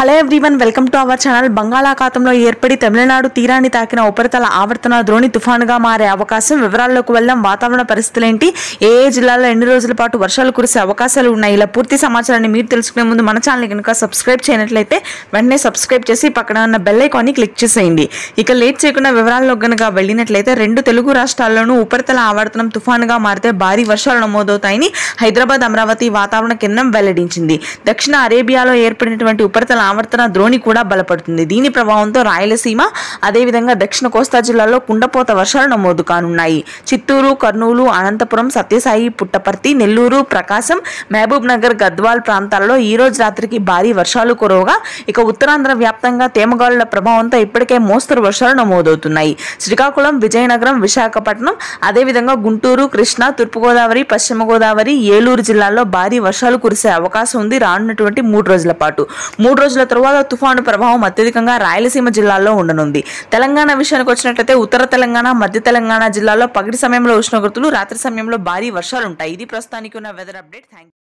Hello everyone, welcome to our channel. బంగాళాఖాతంలో ఏర్పడి తమిళనాడు తీరాన్ని తాకిన ఉపరితల ఆవర్తన ద్రోణి తుఫానుగా మారే అవకాశం. వివరాల్లోకి వెళ్దాం. వాతావరణ పరిస్థితులు ఏంటి, ఏ జిల్లాల్లో ఎన్ని రోజుల పాటు వర్షాలు కురిసే అవకాశాలు ఉన్నాయి, ఇలా పూర్తి సమాచారాన్ని మీరు తెలుసుకునే ముందు మన ఛానల్ కనుక సబ్స్క్రైబ్ చేయనట్లయితే వెంటనే సబ్స్క్రైబ్ చేసి పక్కన ఉన్న బెల్ ఐకాన్ని క్లిక్ చేసేయండి. ఇక లేట్ చేయకుండా వివరాల్లో కనుక వెళ్ళినట్లయితే రెండు తెలుగు రాష్ట్రాల్లోనూ ఉపరితల ఆవర్తనం తుఫానుగా మారితే భారీ వర్షాలు నమోదవుతాయని హైదరాబాద్, అమరావతి వాతావరణ కేంద్రం వెల్లడించింది. దక్షిణ అరేబియాలో ఏర్పడినటువంటి ఉపరితల ఆవర్తన ద్రోణి కూడా బలపడుతుంది. దీని ప్రభావంతో రాయలసీమ, అదేవిధంగా దక్షిణ కోస్తా జిల్లాల్లో కుండపోత వర్షాలు నమోదు కానున్నాయి. చిత్తూరు, కర్నూలు, అనంతపురం, సత్యసాయి, పుట్టపర్తి, నెల్లూరు, ప్రకాశం, మహబూబ్ నగర్, గద్వాల్ ప్రాంతాల్లో ఈ రోజు రాత్రికి భారీ వర్షాలు కురవగా, ఇక ఉత్తరాంధ్ర వ్యాప్తంగా తేమగాలుల ప్రభావంతో ఇప్పటికే మోస్తరు వర్షాలు నమోదవుతున్నాయి. శ్రీకాకుళం, విజయనగరం, విశాఖపట్నం, అదేవిధంగా గుంటూరు, కృష్ణా, తూర్పుగోదావరి, పశ్చిమ గోదావరి, ఏలూరు జిల్లాల్లో భారీ వర్షాలు కురిసే అవకాశం ఉంది రానున్నటువంటి 3 రోజుల పాటు. 3 రోజుల తరువాత తుఫాను ప్రభావం అత్యధికంగా రాయలసీమ జిల్లాల్లో ఉండనుంది. తెలంగాణ విషయానికి వచ్చినట్లయితే ఉత్తర తెలంగాణ, మధ్య తెలంగాణ జిల్లాల్లో పగటి సమయంలో ఉష్ణోగ్రతలు, రాత్రి సమయంలో భారీ వర్షాలు ఉంటాయి. ఇది ప్రస్తుతానికి ఉన్న వెదర్ అప్డేట్. Thank you.